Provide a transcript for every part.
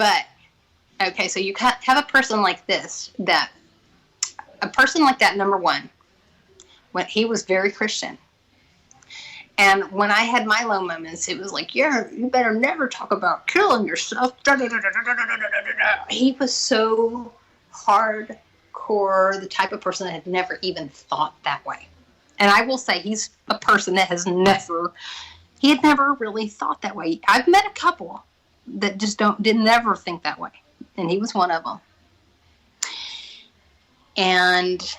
But, okay, so you have a person like this, number one, when he was very Christian. And when I had my low moments, it was like, yeah, you better never talk about killing yourself. He was so hardcore, the type of person that had never even thought that way. And I will say he's a person that had never really thought that way. I've met a couple that just didn't ever think that way. And he was one of them. And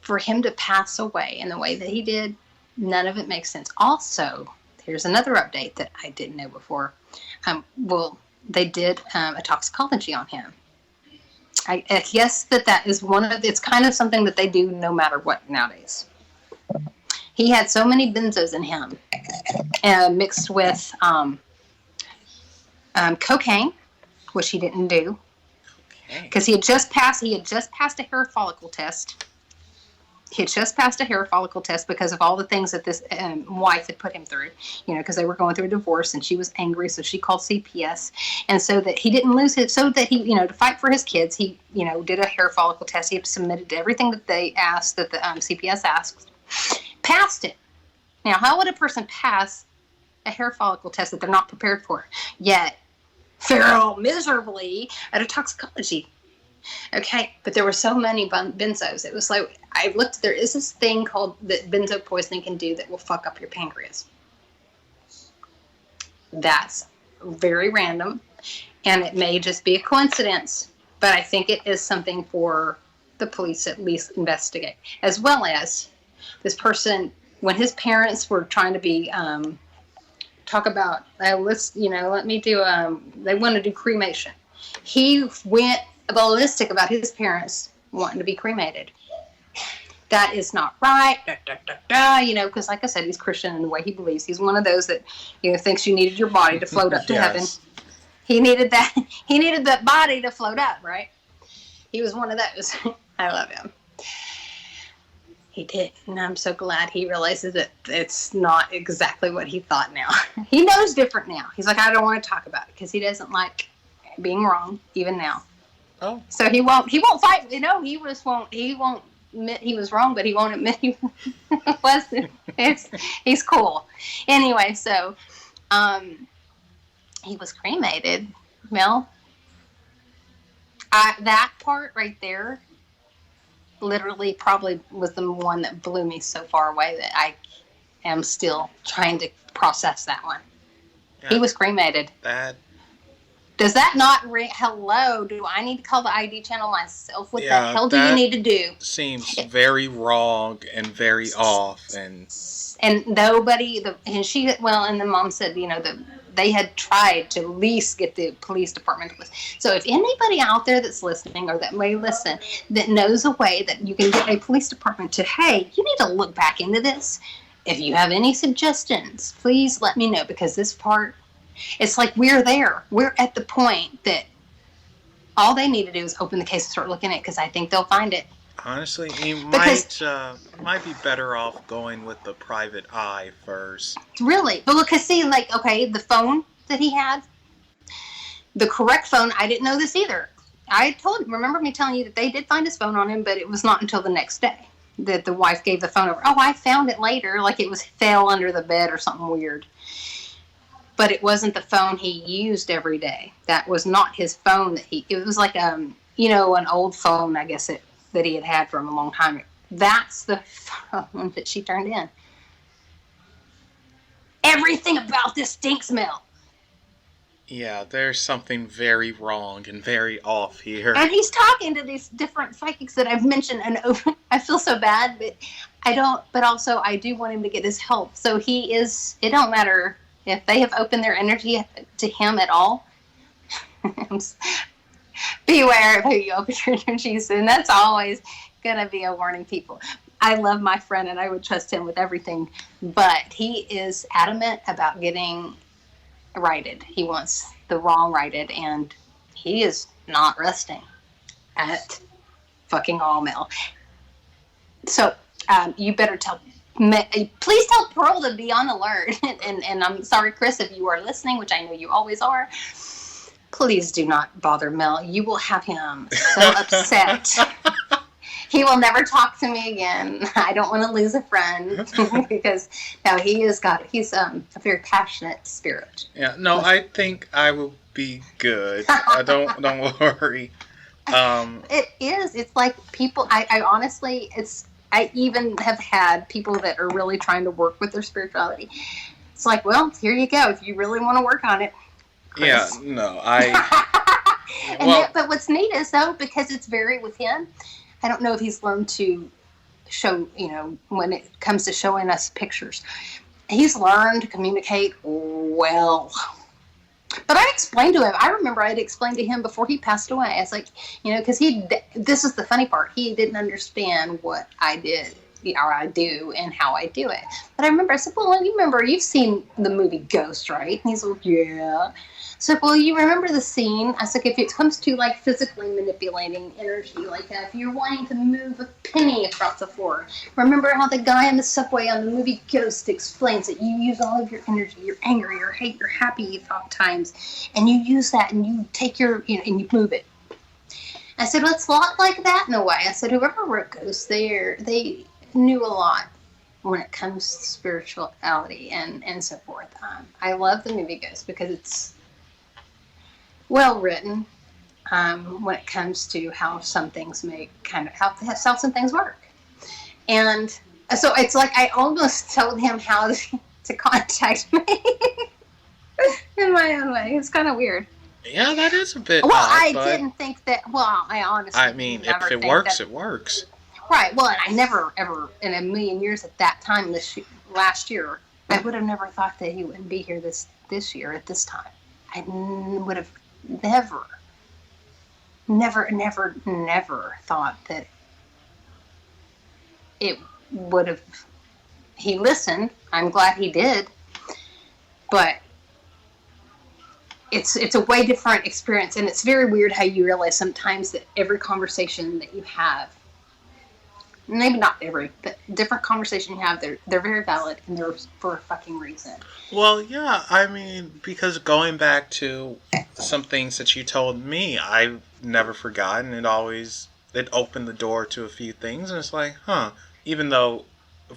for him to pass away in the way that he did, none of it makes sense. Also, here's another update that I didn't know before. They did a toxicology on him. I guess that is it's kind of something that they do no matter what nowadays. He had so many benzos in him, mixed with cocaine, which he didn't do, because he had just passed a hair follicle test. He had just passed a hair follicle test because of all the things that this wife had put him through, because they were going through a divorce and she was angry. So she called CPS. And so that he didn't lose it, so that he, to fight for his kids, he, did a hair follicle test. He had submitted everything that they asked, that the CPS asked, passed it. Now, how would a person pass a hair follicle test that they're not prepared for? Yet, fail miserably at a toxicology. Okay, but there were so many benzos. It was like, I looked, there is this thing called that benzo poisoning can do that will fuck up your pancreas. That's very random, and it may just be a coincidence, but I think it is something for the police to at least investigate. As well as this person, when his parents were trying to be, talk about, let me do, they want to do cremation. He went ballistic about his parents wanting to be cremated. That is not right, because like I said, he's Christian in the way he believes. He's one of those that, thinks you needed your body to float up to heaven. He needed that body to float up, right? He was one of those. I love him. He did, and I'm so glad he realizes that it's not exactly what he thought now. He knows different now. He's like, I don't want to talk about it, because he doesn't like being wrong, even now. Oh. So he won't fight. He won't admit he was wrong, but he won't admit he wasn't. He's cool. Anyway, so he was cremated. Mel, that part right there literally probably was the one that blew me so far away that I am still trying to process that one. Yeah, he was cremated. That. Does that not ring? Hello, do I need to call the ID channel myself? What the hell do you need to do? Seems very wrong and very off, and nobody, and the mom said, they had tried to at least get the police department to listen. So if anybody out there that's listening or that may listen that knows a way that you can get a police department to, hey, you need to look back into this. If you have any suggestions, please let me know, because this part, it's like we're there. We're at the point that all they need to do is open the case and start looking at it, because I think they'll find it. Honestly, you might be better off going with the private eye first. Really? But look, see, the phone that he had, the correct phone, I didn't know this either. Remember me telling you that they did find his phone on him, but it was not until the next day that the wife gave the phone over. Oh, I found it later, like it fell under the bed or something weird. But it wasn't the phone he used every day. That was not his phone. It was like an old phone, I guess that he had from a long time ago. That's the phone that she turned in. Everything about this stinks, Mel. Yeah, there's something very wrong and very off here. And he's talking to these different psychics that I've mentioned, and I feel so bad, but I don't. But also, I do want him to get his help. So he is. It don't matter if they have opened their energy to him at all. Beware of who you open your energies to, and that's always gonna be a warning, people. I love my friend, and I would trust him with everything, but he is adamant about getting righted. He wants the wrong righted, and he is not resting at fucking all, Mel. So you better please tell Pearl to be on alert. and I'm sorry, Chris, if you are listening, which I know you always are. Please do not bother Mel. You will have him so upset. He will never talk to me again. I don't want to lose a friend because no, he's a very passionate spirit. Yeah, no, I think I will be good. Don't worry. It is. It's like people. I honestly, I even have had people that are really trying to work with their spirituality. It's like, well, here you go. If you really want to work on it, Chris. Yeah, no, But what's neat is though, because it's very with him. I don't know if he's learned to show, when it comes to showing us pictures. He's learned to communicate well. But I explained to him, I remember I'd explained to him before he passed away. I was like, because this is the funny part. He didn't understand what I did, or I do, and how I do it. But I remember, I said, well, you remember, you've seen the movie Ghost, right? And he's like, yeah. So, well, you remember the scene? I said, if it comes to like physically manipulating energy, like if you're wanting to move a penny across the floor, remember how the guy in the subway on the movie Ghost explains that you use all of your energy, your anger, your hate, your happy thought times, and you use that and you take and you move it. I said, well, it's a lot like that in a way. I said, whoever wrote Ghost, they knew a lot when it comes to spirituality and so forth. I love the movie Ghost because it's well written when it comes to how some things how some things work. And so it's like I almost told him how to contact me in my own way. It's kind of weird. Yeah, that is a bit well, odd. Didn't think that. Well, I honestly. I mean, if it works, it works. Right. Well, and I never, ever, in a million years at that time, last year, I would have never thought that he wouldn't be here this year at this time. I would have never thought that it would have. He listened. I'm glad he did. But it's a way different experience, and it's very weird how you realize sometimes that every conversation that you have, maybe not every, but different conversation you have, they're very valid and they're for a fucking reason. Well, yeah, I mean, because going back to some things that you told me, I've never forgotten. It opened the door to a few things, and it's like, even though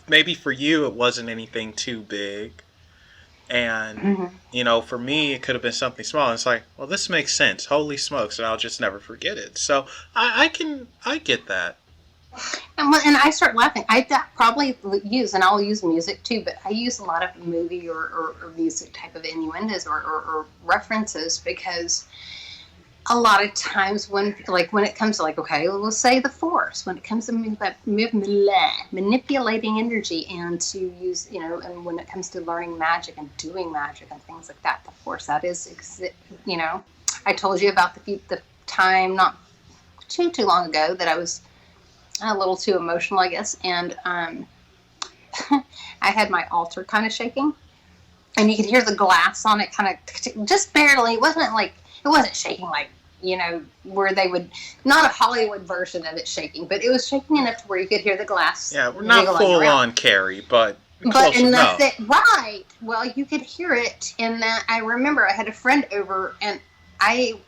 maybe for you it wasn't anything too big, and for me it could have been something small. And it's like, well, this makes sense. Holy smokes, and I'll just never forget it. So I get that. And I start laughing. I probably use, and I'll use music too, but I use a lot of movie or music type of innuendos or references, because a lot of times when it comes to okay, we'll say the Force, when it comes to manipulating energy and to use, and when it comes to learning magic and doing magic and things like that, the Force, that is, I told you about the time not too long ago that I was a little too emotional, I guess, and I had my altar kind of shaking, and you could hear the glass on it kind of just barely. It wasn't shaking like, where they would, not a Hollywood version of it shaking, but it was shaking enough to where you could hear the glass. Yeah, we're not full on Carrie, but close enough. Right. Well, you could hear it in that. I remember I had a friend over, and I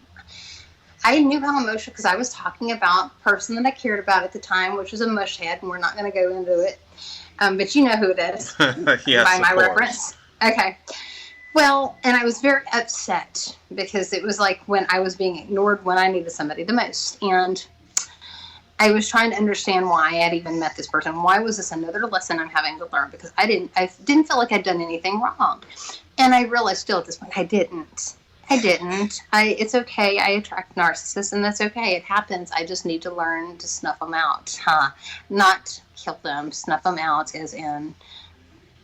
knew how emotional, because I was talking about a person that I cared about at the time, which was a mushhead, and we're not going to go into it. But you know who it is. Yes, by my of course. reference. Okay. Well, and I was very upset because it was like when I was being ignored when I needed somebody the most. And I was trying to understand why I had even met this person. Why was this another lesson I'm having to learn? Because I didn't feel like I'd done anything wrong. And I realized still at this point, I didn't. It's okay. I attract narcissists, and that's okay. It happens. I just need to learn to snuff them out. Not kill them. Snuff them out as in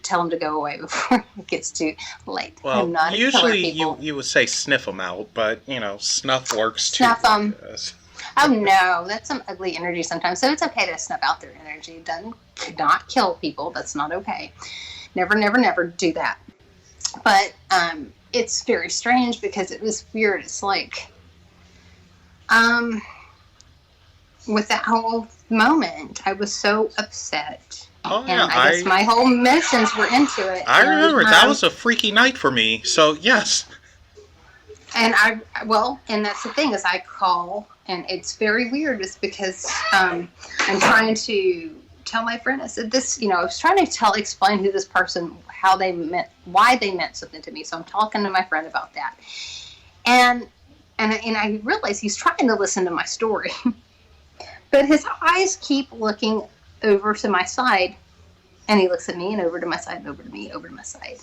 tell them to go away before it gets too late. Well, I'm not usually you would say sniff them out, but, snuff works too. Snuff them. Oh, no. That's some ugly energy sometimes. So it's okay to snuff out their energy. Could not kill people. That's not okay. Never, never, never do that. But, it's very strange because it was weird. It's like, with that whole moment, I was so upset. Oh, yeah. And I guess my whole emotions were into it. I remember. That was a freaky night for me. So, yes. And that's the thing is I call, and it's very weird. It's because I'm trying to tell my friend. I said this, I was trying to explain who this person, how they meant, why they meant something to me. So I'm talking to my friend about that, and I realize he's trying to listen to my story, but his eyes keep looking over to my side, and he looks at me and over to my side and over to me, over to my side.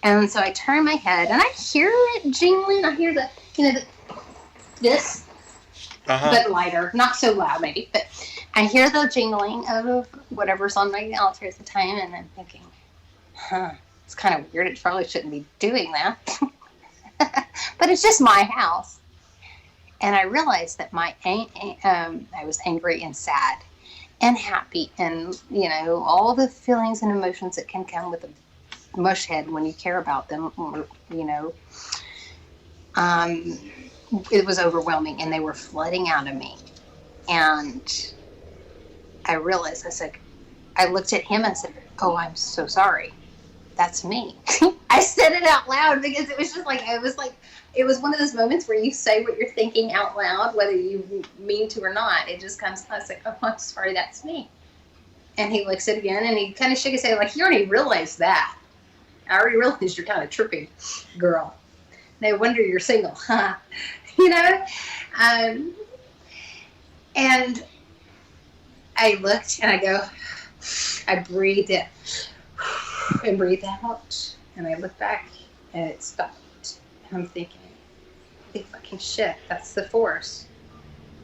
And so I turn my head and I hear it jingling. I hear this, but lighter, not so loud maybe, but I hear the jingling of whatever's on my altar at the time, and I'm thinking, it's kind of weird. It probably shouldn't be doing that. But it's just my house. And I realized that I was angry and sad and happy, and all the feelings and emotions that can come with a mush head when you care about them. It was overwhelming, and they were flooding out of me. And I realized, I looked at him and said, "Oh, I'm so sorry. That's me." I said it out loud because it was just it was one of those moments where you say what you're thinking out loud, whether you mean to or not. It just comes. I was like, "Oh, I'm sorry, that's me." And he looks at it again, and he kind of shook his head, like, "You already realized that. I already realized you're kind of tripping, girl. No wonder you're single, huh?" And I looked, and I breathed in and breathed out, and I looked back, and it stopped. And I'm thinking, holy fucking shit, that's the Force.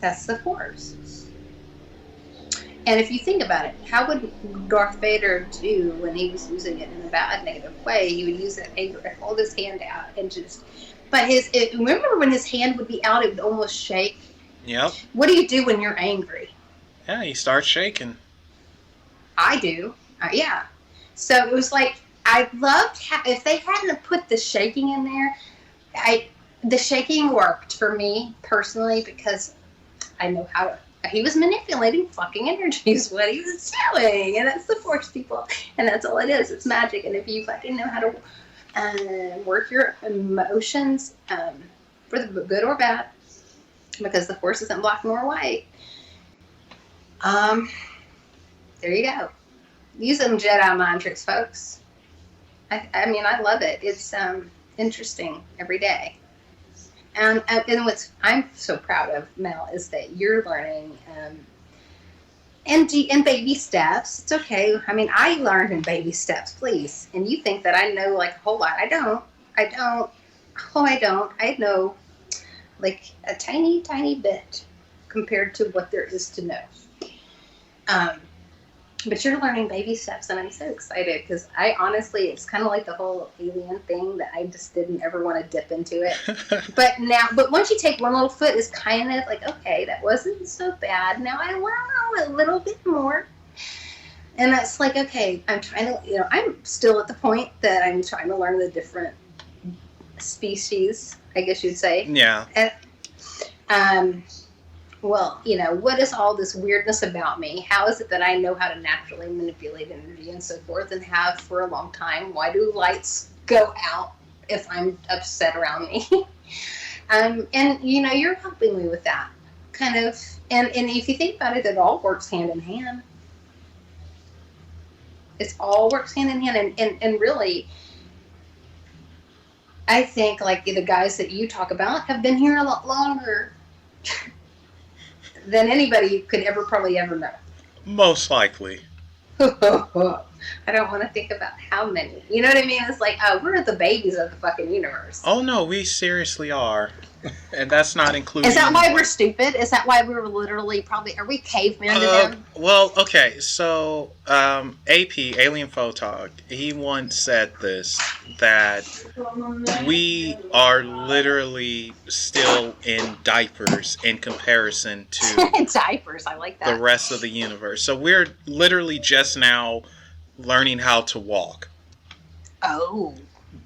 That's the Force. And if you think about it, how would Darth Vader do when he was using it in a bad, negative way? He would use that anger and hold his hand out and just... But remember when his hand would be out, it would almost shake? Yep. What do you do when you're angry? Yeah, you start shaking. I do. Yeah. So it was like, I loved if they hadn't put the shaking in there, the shaking worked for me personally because I know how he was manipulating fucking energy is what he was doing. And that's the Force, people. And that's all it is. It's magic. And if you fucking know how to work your emotions for the good or bad, because the Force isn't black nor white, there you go. Use them Jedi mind tricks, folks. I mean, I love it. It's interesting every day. And what I'm so proud of, Mel, is that you're learning in baby steps. It's okay. I mean, I learned in baby steps, please. And you think that I know like a whole lot. I don't. I know like a tiny, tiny bit compared to what there is to know. But you're learning baby steps, and I'm so excited because it's kind of like the whole alien thing that I just didn't ever want to dip into it. But once you take one little foot, it's kind of like, okay, that wasn't so bad. Now I want a little bit more. And that's like, okay, I'm trying to, I'm still at the point that I'm trying to learn the different species, I guess you'd say. Yeah. And, well, what is all this weirdness about me? How is it that I know how to naturally manipulate energy and so forth and have for a long time? Why do lights go out if I'm upset around me? And, you're helping me with that kind of. And if you think about it, it all works hand in hand. It all works hand in hand. And really, I think like the guys that you talk about have been here a lot longer than anybody could probably ever know. Most likely. I don't want to think about how many. You know what I mean? It's like, we're the babies of the fucking universe. Oh, no, we seriously are. And that's not including... Is that why we're stupid? Is that why we're literally probably... Are we cavemen to them? Well, okay, so AP, Alien Photog, he once said this, that we are literally still in diapers in comparison to... Diapers, I like that. The rest of the universe. So we're literally just now learning how to walk. Oh.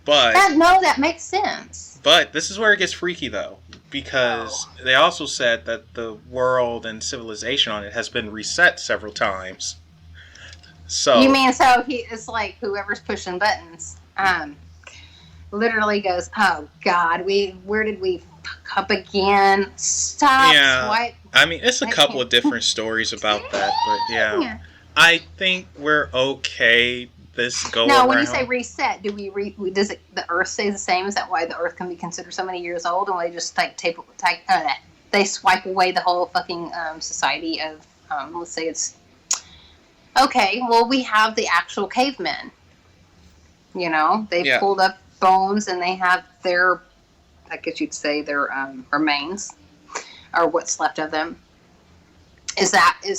But... that makes sense. But this is where it gets freaky, though, because they also said that the world and civilization on it has been reset several times. So you mean it's like whoever's pushing buttons? literally goes, "Oh God, where did we fuck up again? Stop, Yeah, swipe." I mean, it's a I couple can't. of different stories about that, but yeah, Dang. I think we're okay this go Now, when you say around. reset, do does it the Earth stay the same? Is that why the Earth can be considered so many years old, and they just they swipe away the whole fucking society of let's say it's okay. Well, we have the actual cavemen. They Yeah, pulled up bones and they have their, I guess you'd say, their remains or what's left of them. Is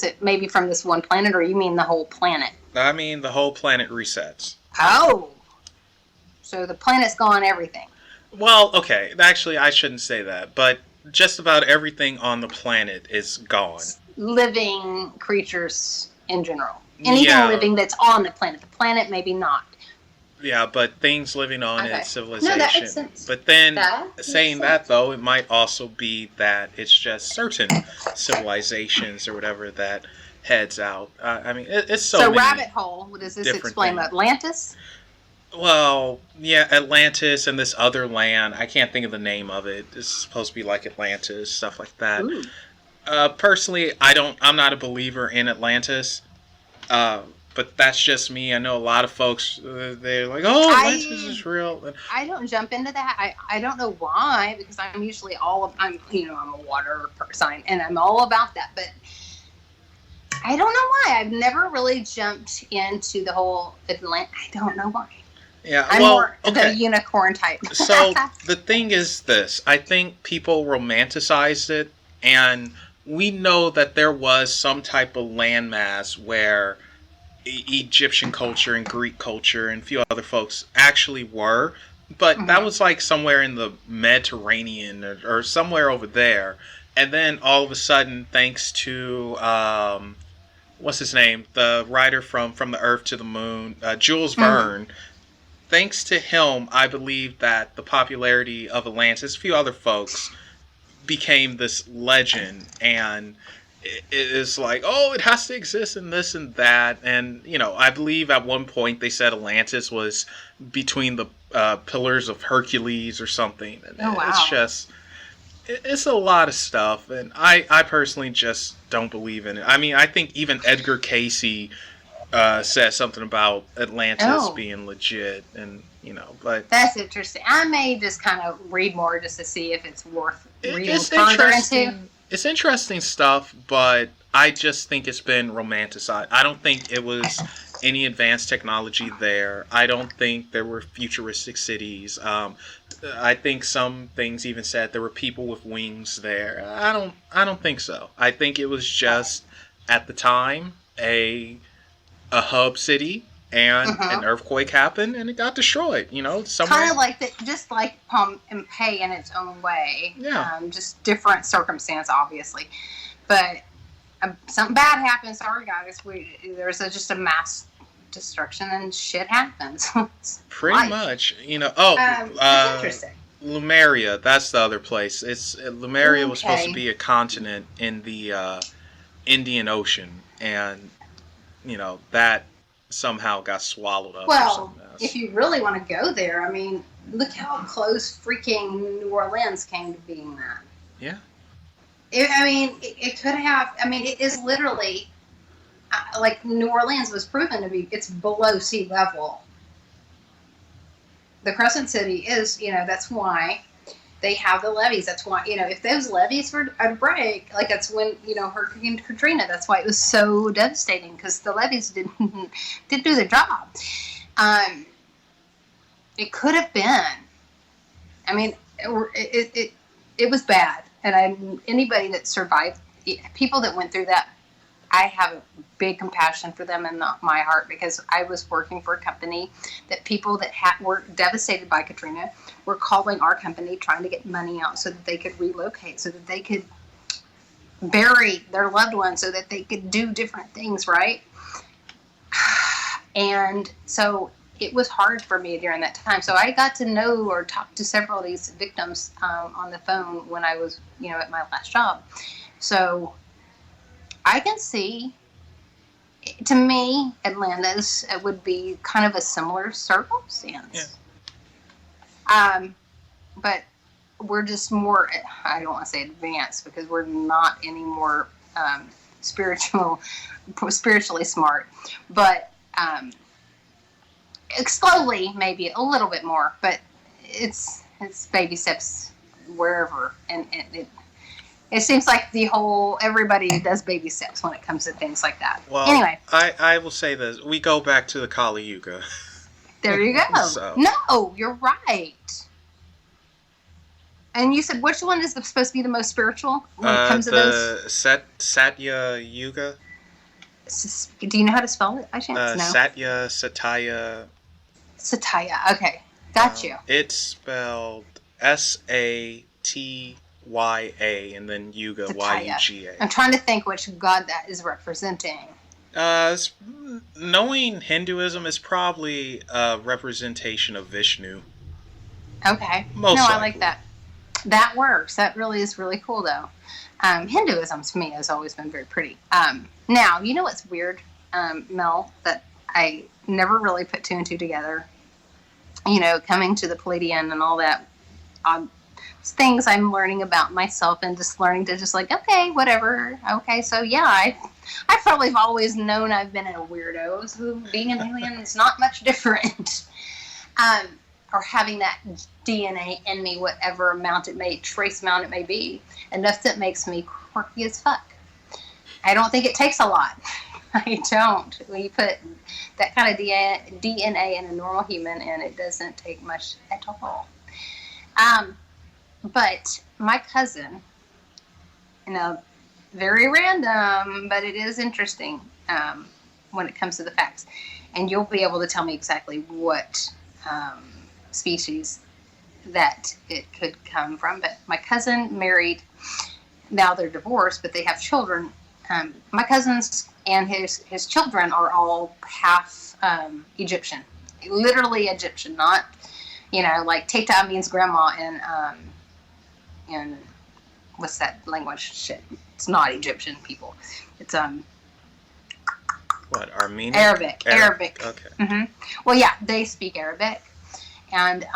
it maybe from this one planet, or you mean the whole planet? I mean, the whole planet resets. Oh, so the planet's gone. Everything. Well, okay, actually, I shouldn't say that, but just about everything on the planet is gone. Living creatures in general. Anything Yeah, living that's on the planet. The planet, maybe not. yeah, but things living on Okay. it, No, that makes civilization. sense. But then, That makes saying that sense. though, it might also be that it's just certain civilizations or whatever that heads out. I mean, it's so So, many rabbit hole, does this different explain things. Atlantis? Well, yeah, Atlantis and this other land. I can't think of the name of it. It's supposed to be like Atlantis, stuff like that. Ooh. Personally, I don't. I'm not a believer in Atlantis. Uh, but that's just me. I know a lot of folks. They're like, "Oh, Atlantis I is real." And I don't jump into that. I don't know why, because I'm usually I'm a water sign and I'm all about that. But I don't know why. I've never really jumped into the whole Atlantic. I don't know why. yeah, I'm well, more the okay. unicorn type. So the thing is this: I think people romanticized it, and we know that there was some type of landmass where Egyptian culture and Greek culture and a few other folks actually were, but that Mhm. was like somewhere in the Mediterranean or somewhere over there. And then all of a sudden, thanks to what's his name, the writer from the Earth to the Moon, Jules Mhm. Verne. Thanks to him, I believe that the popularity of Atlantis, a few other folks, became this legend, and it is like, oh, it has to exist in this and that. And I believe at one point they said Atlantis was between the pillars of Hercules or something. And Oh it's wow. just it's a lot of stuff, and I personally just don't believe in it. I mean, I think even Edgar Casey said something about Atlantis Oh, being legit, and but that's interesting. I may just kind of read more just to see if it's worth reading it's further into. interesting. It's interesting stuff, but I just think it's been romanticized. I don't think it was any advanced technology there. I don't think there were futuristic cities. I think some things even said there were people with wings there. I don't think so. I think it was just at the time a hub city, and an Uh-huh. earthquake happened and it got destroyed. Kind Somewhere. of like that, just like Pompeii in its own way. Yeah. Just different circumstance, obviously. But something bad happens. Sorry, guys. There's just a mass destruction and shit happens. It's Pretty life. much. Oh, That's interesting. Lumeria. That's the other place. It's Lumeria was supposed to Okay. be a continent in the Indian Ocean, and that somehow got swallowed up or Well, something if else. you really want to go there, I mean, look how close freaking New Orleans came to being that. Yeah. It could have. I mean, it is literally like New Orleans was proven to be. It's below sea level. The Crescent City is. That's why they have the levees. That's why if those levees were to break, like that's when Hurricane Katrina. That's why it was so devastating because the levees didn't do their job. Um, it could have been. I mean, it was bad, and anybody that survived, people that went through that, I have a big compassion for them in my heart because I was working for a company that people that were devastated by Katrina were calling our company trying to get money out so that they could relocate, so that they could bury their loved ones, so that they could do different things, right? And so it was hard for me during that time. So I got to know or talk to several of these victims on the phone when I was, at my last job. So I can see, to me, Atlantis would be kind of a similar Yeah. circumstance. But we're just more, I don't want to say advanced because we're not any more spiritually smart, but slowly maybe a little bit more, but it's baby steps wherever, and it seems like everybody does baby steps when it comes to things like that. Well, Anyway, I will say this: we go back to the Kali Yuga. there you go. So No, you're right. And you said which one is supposed to be the most spiritual when it comes to those? Satya Yuga. Do you know how to spell it by chance? No. Satya. Satya. Okay, got you. It's spelled Satya and then Yuga Satya. Yuga. I'm trying to think which god that is representing. Knowing Hinduism is probably a representation of Vishnu. Okay. Most no, likely. I like that. That works. That really is really cool, though. Hinduism to me has always been very pretty. Now, you know what's weird, Mel, that I never really put two and two together. You know, coming to the Palladian and all that things I'm learning about myself and just learning to just like, okay, whatever. Okay, so yeah, I probably have always known I've been a weirdo. So being an alien is not much different. Or having that DNA in me, whatever trace amount it may be, enough that makes me quirky as fuck. I don't think it takes a lot. I don't. When you put that kind of DNA in a normal human, and it doesn't take much at all. But my cousin, very random, but it is interesting when it comes to the facts. And you'll be able to tell me exactly what species that it could come from. But my cousin married, now they're divorced, but they have children. My cousins and his children are all half Egyptian, literally Egyptian, not, like Teta means grandma in what's that language? Shit, it's not Egyptian people. It's what, Armenian? Arabic. Okay. Mm-hmm. Well, yeah, they speak Arabic, and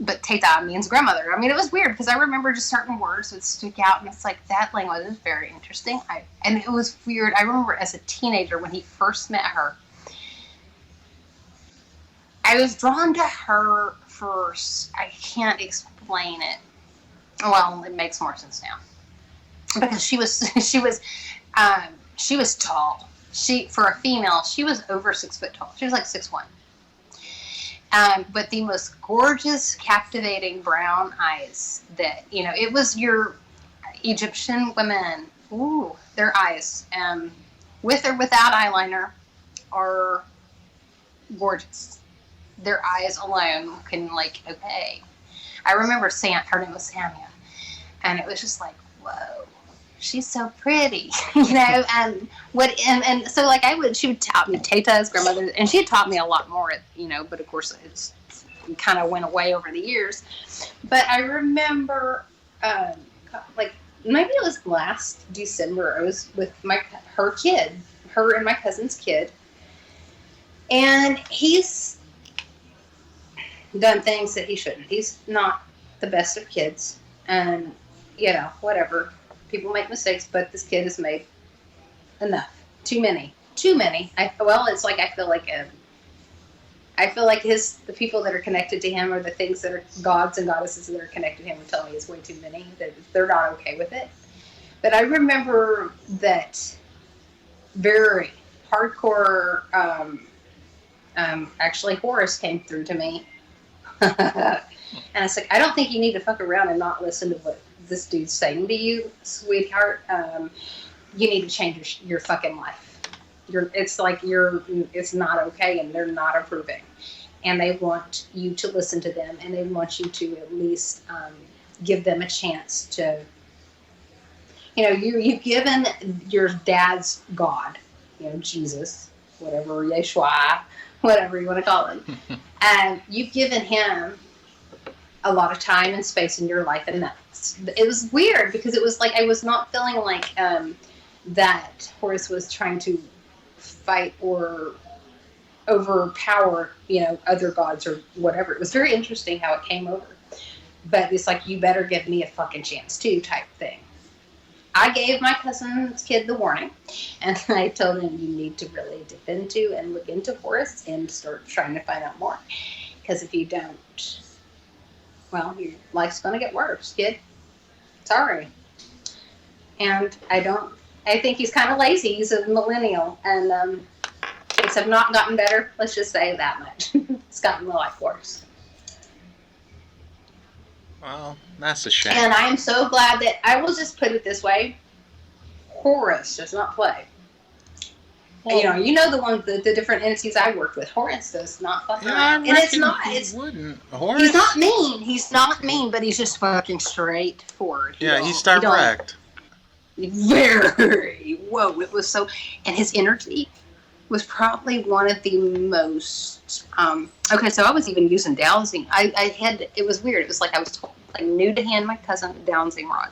but Teta means grandmother. I mean, it was weird because I remember just certain words would stick out, and it's like that language is very interesting. And it was weird. I remember as a teenager when he first met her, I was drawn to her first. I can't explain it. Well, it makes more sense now because she was tall. For a female, she was over 6 foot tall. She was like 6'1". But the most gorgeous, captivating brown eyes that, it was your Egyptian women. Ooh, their eyes, with or without eyeliner, are gorgeous. Their eyes alone can, okay. I remember her name was Samia, and it was just like, whoa, she's so pretty, and she would taught me Teta's grandmother, and she had taught me a lot more, but of course it kind of went away over the years. But I remember, maybe it was last December, I was with her and my cousin's kid, and he's done things that he shouldn't. He's not the best of kids, and whatever. People make mistakes, but this kid has made enough. Too many. I feel like the people that are connected to him, or the things that are gods and goddesses that are connected to him, would tell me it's way too many. That they're not okay with it. But I remember that very hardcore. Actually, Horace came through to me. And it's like, I don't think you need to fuck around and not listen to what this dude's saying to you, sweetheart. You need to change your fucking life. It's not okay, and they're not approving. And they want you to listen to them, and they want you to at least give them a chance to, you've given your dad's God, Jesus, whatever, Yeshua, whatever you want to call him. And you've given him a lot of time and space in your life, and it was weird because it was like I was not feeling like that Horace was trying to fight or overpower, other gods or whatever. It was very interesting how it came over. But it's like, you better give me a fucking chance too, type thing. I gave my cousin's kid the warning, and I told him, you need to really dip into and look into Horace and start trying to find out more. Because if you don't, well, your life's going to get worse, kid. Sorry. And I think he's kind of lazy. He's a millennial, and things have not gotten better. Let's just say that much. It's gotten a lot worse. Well, that's a shame. And I am so glad that, I will just put it this way, Horace does not play. Well, the different entities I worked with. Horace does not fucking around. And it's not. Wouldn't. Horace? He's not mean. He's not mean, but he's just fucking straightforward. He's direct. Very. Whoa, it was so. And his energy was probably one of the most. Okay, so I was even using dowsing. It was weird. It was like I was new to hand my cousin a dowsing rod.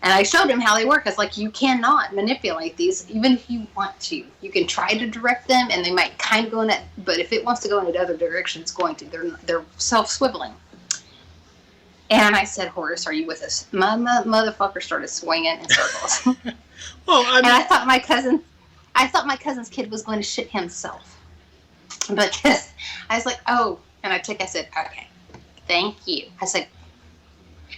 And I showed him how they work. I was like, you cannot manipulate these, even if you want to. You can try to direct them, and they might kind of go in that, but if it wants to go in the other direction, it's going to. They're self-swiveling. And I said, Horace, are you with us? My motherfucker started swinging in circles. Well, and I thought my cousin's kid was going to shit himself. But I was like, oh, and I said, okay, thank you. I said,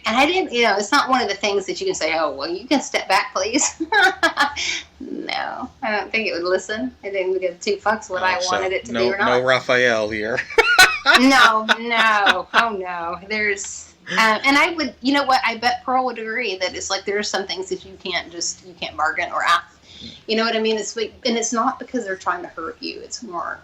and I didn't, it's not one of the things that you can say, oh, well, you can step back, please. No, I don't think it would listen. It didn't give two fucks what I wanted it to be or not. No Raphael here. No. Oh, no. There's, and I would, you know what, I bet Pearl would agree that it's like there are some things that you can't bargain or ask. You know what I mean? And it's not because they're trying to hurt you. It's more,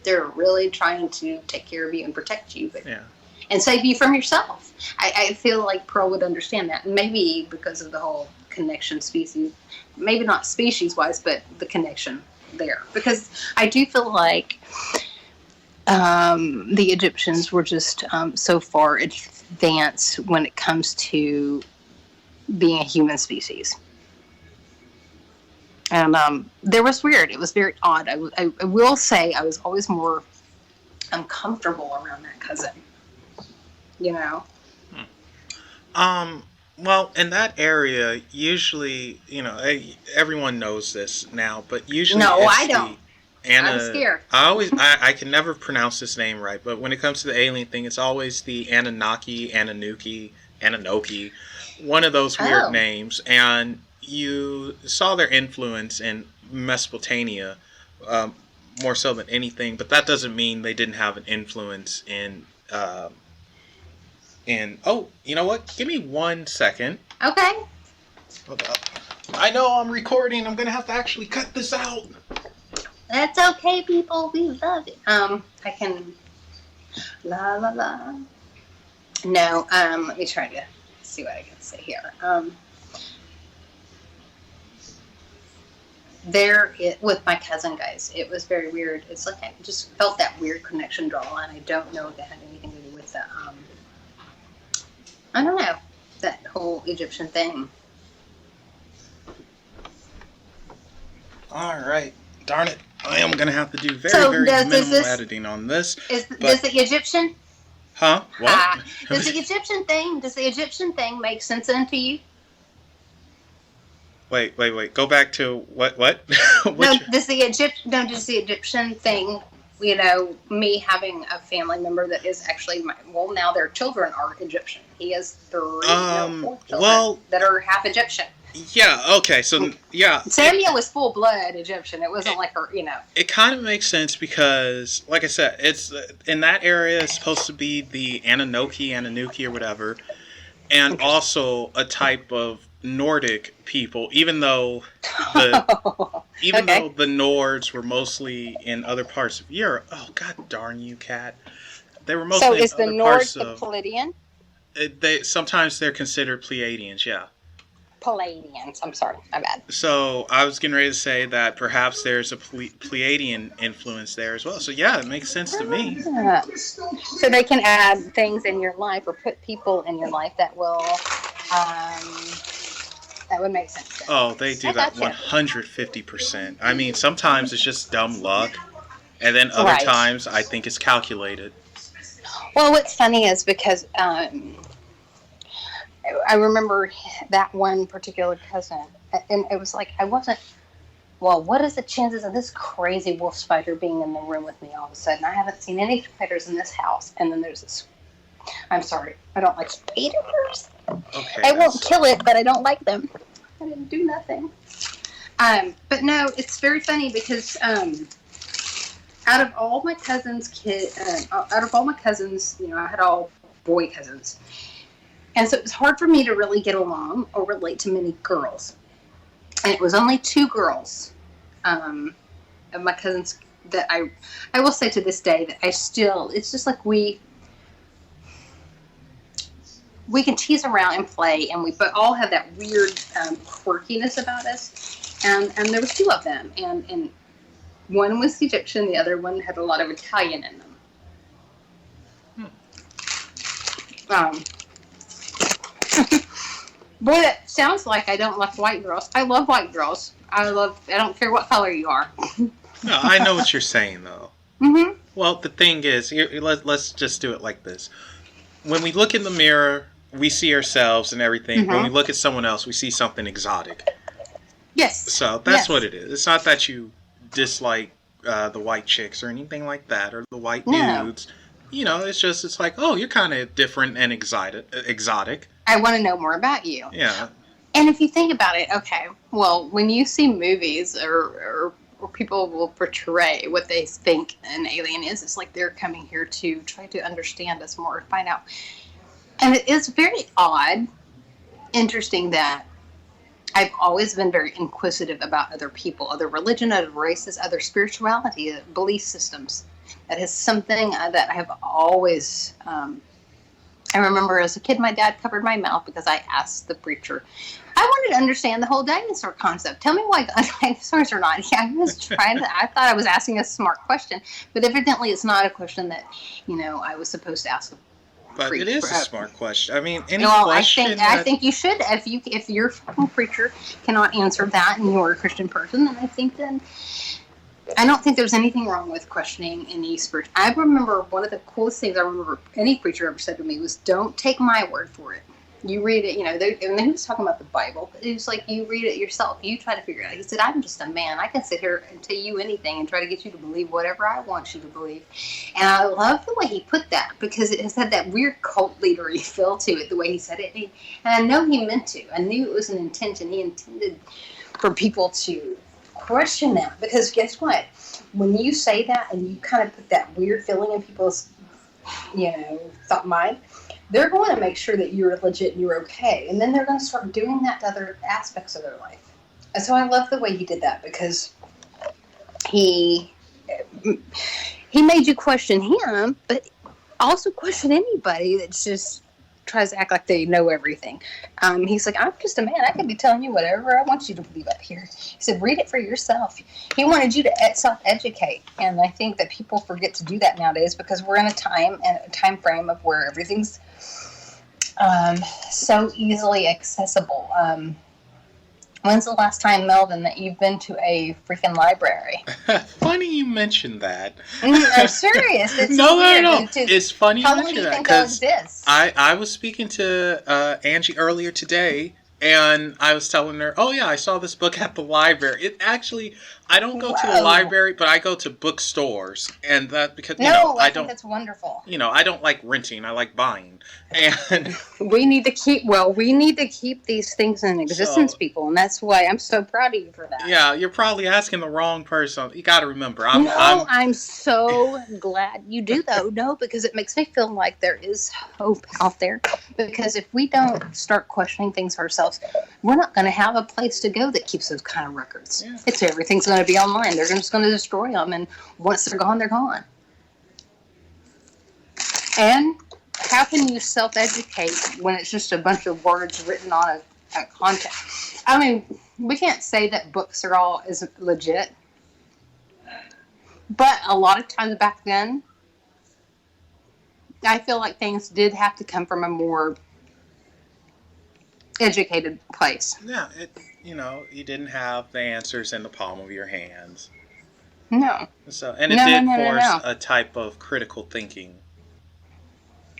they're really trying to take care of you and protect you. But, yeah. And save you from yourself. I feel like Pearl would understand that. Maybe because of the whole connection species. Maybe not species-wise, but the connection there. Because I do feel like the Egyptians were just so far advanced when it comes to being a human species. And there was weird. It was very odd. I will say I was always more uncomfortable around that cousin. Well, in that area, usually, everyone knows this now, but usually no, I don't. I'm scared. I can never pronounce this name right, but when it comes to the alien thing, it's always the Anunnaki, Anunnaki, one of those weird names, and you saw their influence in Mesopotamia more so than anything, but that doesn't mean they didn't have an influence in. Oh, you know what? Give me 1 second. Okay. Hold up. I know I'm recording. I'm gonna have to actually cut this out. That's okay, people. We love it. I can. La la la. No. Let me try to see what I can say here. With my cousin, guys, it was very weird. It's like I just felt that weird connection draw, and I don't know if that had anything to do with that. I don't know, that whole Egyptian thing. All right, darn it! I am gonna have to do very minimal editing on this. Does the Egyptian? Huh? What? Does the Egyptian thing make sense into you? Wait. Go back to what? Does the Egyptian thing, me having a family member that is actually now their children are Egyptian. He has 4 children that are half Egyptian. Yeah, okay, so, yeah. Samuel was full-blood Egyptian. It wasn't like her, It kind of makes sense because, like I said, it's in that area, it's supposed to be the Anunnaki, or whatever, and also a type of Nordic people, even though the Nords were mostly in other parts of Europe. Oh, god darn you, cat! They were mostly. So is the Nords the Pleiadian? Sometimes they're considered Pleiadians. Yeah. Pleiadians. I'm sorry, my bad. So I was getting ready to say that perhaps there's a Pleiadian influence there as well. So yeah, it makes sense to me. So they can add things in your life or put people in your life that will. That would make sense. Then. Oh, they do that 150%. I mean, sometimes it's just dumb luck. And then other Right. times, I think it's calculated. Well, what's funny is because I remember that one particular cousin, and it was like I wasn't. Well, what is the chances of this crazy wolf spider being in the room with me all of a sudden? I haven't seen any spiders in this house, and then there's this. I'm sorry, I don't like spiders. Okay. I won't kill it, but I don't like them. I didn't do nothing. But no, it's very funny because out of all my cousins, I had all boy cousins, and so it was hard for me to really get along or relate to many girls. And it was only 2 girls of my cousins that I will say to this day that it's just like we can tease around and play, and we but all have that weird quirkiness about us. And there was 2 of them, and one was Egyptian, the other one had a lot of Italian in them. Boy, that sounds like I don't like white girls. I love white girls. I don't care what color you are. No, I know what you're saying, though. Mm-hmm. Well, the thing is, let's just do it like this. When we look in the mirror, we see ourselves and everything. Mm-hmm. When we look at someone else, we see something exotic. Yes. So that's what it is. It's not that you dislike the white chicks or anything like that, or the white dudes. You know, it's like, oh, you're kind of different and exotic. I want to know more about you. Yeah. And if you think about it, okay, well, when you see movies or people will portray what they think an alien is, it's like they're coming here to try to understand us more, find out. And it is very odd, interesting that I've always been very inquisitive about other people, other religion, other races, other spirituality, belief systems. That is something that I have always... I remember as a kid, my dad covered my mouth because I asked the preacher, I wanted to understand the whole dinosaur concept. Tell me why dinosaurs are not. Yeah, I thought I was asking a smart question, but evidently it's not a question that, I was supposed to ask. But it is a smart question. I mean, question. I think you should. If your fucking preacher cannot answer that and you're a Christian person, then I don't think there's anything wrong with questioning any spirit. I remember one of the coolest things I remember any preacher ever said to me was, don't take my word for it. You read it, and then he was talking about the Bible. But it was like, you read it yourself. You try to figure it out. He said, I'm just a man. I can sit here and tell you anything and try to get you to believe whatever I want you to believe. And I love the way he put that because it has had that weird cult leadery feel to it, the way he said it. And I know he meant to. I knew it was an intention. He intended for people to question that, because guess what, when you say that and you kind of put that weird feeling in people's thought mind, they're going to make sure that you're legit and you're okay, and then they're going to start doing that to other aspects of their life. And so I love the way he did that, because he made you question him, but also question anybody that's just tries to act like they know everything. He's like, I'm just a man. I can be telling you whatever I want you to believe up here. He said, read it for yourself. He wanted you to self-educate. And I think that people forget to do that nowadays because we're in a time frame of where everything's so easily accessible. When's the last time, Melvin, that you've been to a freaking library? Funny you mentioned that. I'm serious. It's no. weird. It's funny you mentioned that because I I was speaking to Angie earlier today, and I was telling her, oh yeah, I saw this book at the library. It actually, I don't go to the library, but I go to bookstores, and that because I think that's wonderful. I don't like renting. I like buying, and we need to keep these things in existence, people, and that's why I'm so proud of you for that. Yeah, you're probably asking the wrong person. You got to remember, I'm so glad you do though. No, because it makes me feel like there is hope out there. Because if we don't start questioning things ourselves, we're not going to have a place to go that keeps those kind of records. Yeah. Everything's going to be online. They're just going to destroy them, and once they're gone, they're gone. And how can you self-educate when it's just a bunch of words written on a content? I mean, we can't say that books are all as legit, but a lot of times back then, I feel like things did have to come from a more educated place. Yeah, you didn't have the answers in the palm of your hands. No. So, and it No, no, did no, no, force no. a type of critical thinking.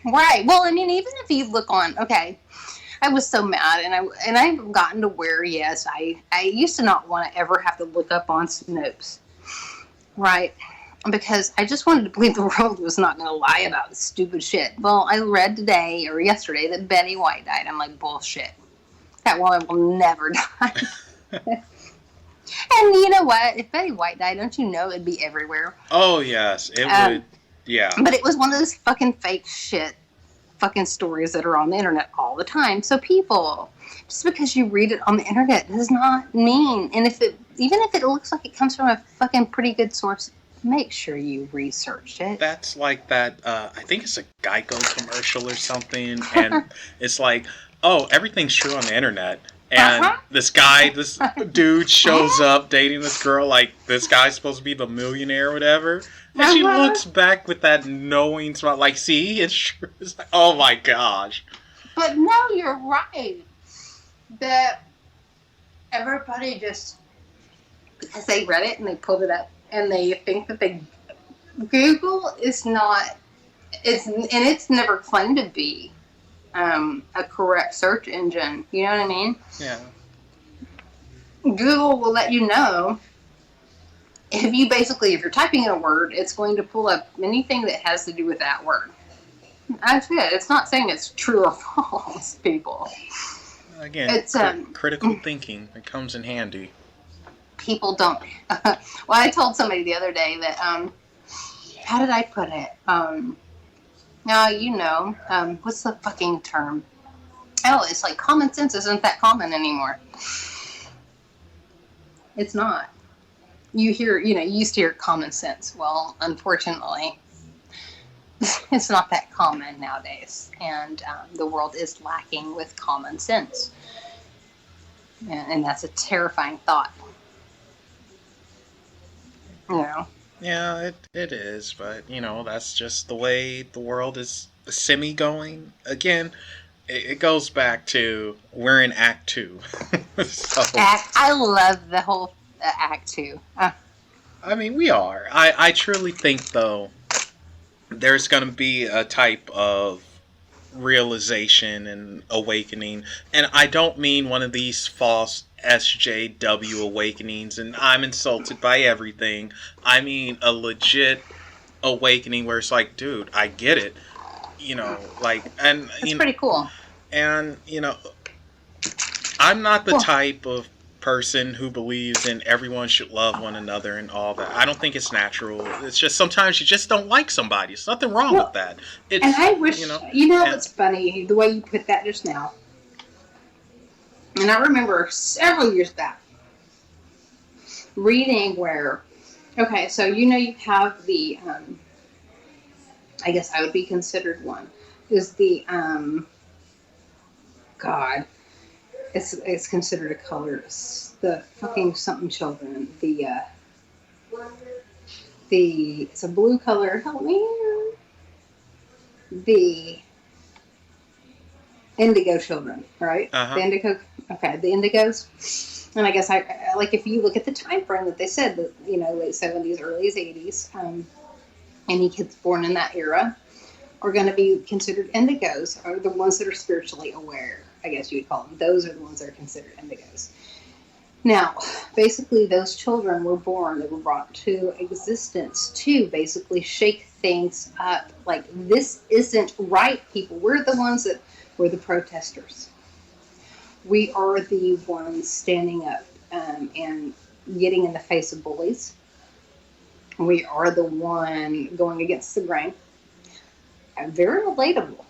Right. Well, I mean, even if you look on, okay, I was so mad, and I've gotten to where, yes, I used to not want to ever have to look up on Snopes, right? Because I just wanted to believe the world was not going to lie about this stupid shit. Well, I read today or yesterday that Betty White died. I'm like, bullshit. That woman will never die. And you know what? If Betty White died, don't you know it'd be everywhere? Oh yes, it would. Yeah. But it was one of those fucking fake shit fucking stories that are on the internet all the time. So people, just because you read it on the internet does not mean, and even if it looks like it comes from a fucking pretty good source, make sure you research it. That's like that. I think it's a Geico commercial or something, and it's like, oh, everything's true on the internet. And this dude shows up dating this girl, like this guy's supposed to be the millionaire or whatever. And she looks back with that knowing smile, like, see, it's true. It's like, oh my gosh. But no, you're right. That everybody just, because they read it and they pulled it up and they think that Google is not, it's never claimed to be a correct search engine. You know what I mean? Yeah. Google will let you know if you're typing in a word, it's going to pull up anything that has to do with that word. That's it. It's not saying it's true or false, people. Again, it's critical thinking. It comes in handy. People don't. Well, I told somebody the other day that how did I put it? What's the fucking term? Oh, it's like common sense isn't that common anymore. It's not. You used to hear common sense. Well, unfortunately, it's not that common nowadays. And the world is lacking with common sense. And that's a terrifying thought. You know? Yeah, it is, but that's just the way the world is semi-going. Again, it goes back to we're in Act 2. So, I love the whole Act 2. I mean, we are. I truly think, though, there's going to be a type of realization and awakening, and I don't mean one of these false SJW awakenings, and I'm insulted by everything. I mean a legit awakening where it's like, dude, I get it. It's pretty cool. And, I'm not the type of person who believes in everyone should love one another and all that. I don't think it's natural. It's just sometimes you just don't like somebody. There's nothing wrong with that. And I wish, it's funny, the way you put that just now. And I remember several years back reading where, okay, so you have the, I guess I would be considered one, is the, God, it's considered a color, it's the fucking something children, it's a blue color, help me here, the indigo children, right? Uh-huh. The indigos. And I guess I like if you look at the time frame that they said that late 70s, early 80s, any kids born in that era are going to be considered indigos, or the ones that are spiritually aware. I guess you would call them. Those are the ones that are considered indigos. Now, basically, those children were born. They were brought to existence to basically shake things up. Like, this isn't right, people. We're the ones that were the protesters. We are the ones standing up and getting in the face of bullies. We are the one going against the grain. Very relatable.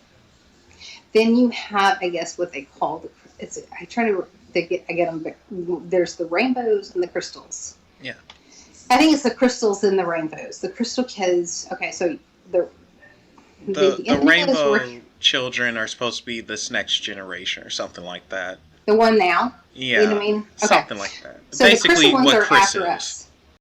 Then you have, I guess, what they call I get them. There's the rainbows and the crystals. Yeah. I think it's the crystals and the rainbows. The crystal kids. Okay, so the rainbow children are supposed to be this next generation or something like that. The one now. Yeah. You know what I mean? Okay. Something like that. So basically, the crystal ones what are Chris after is. us.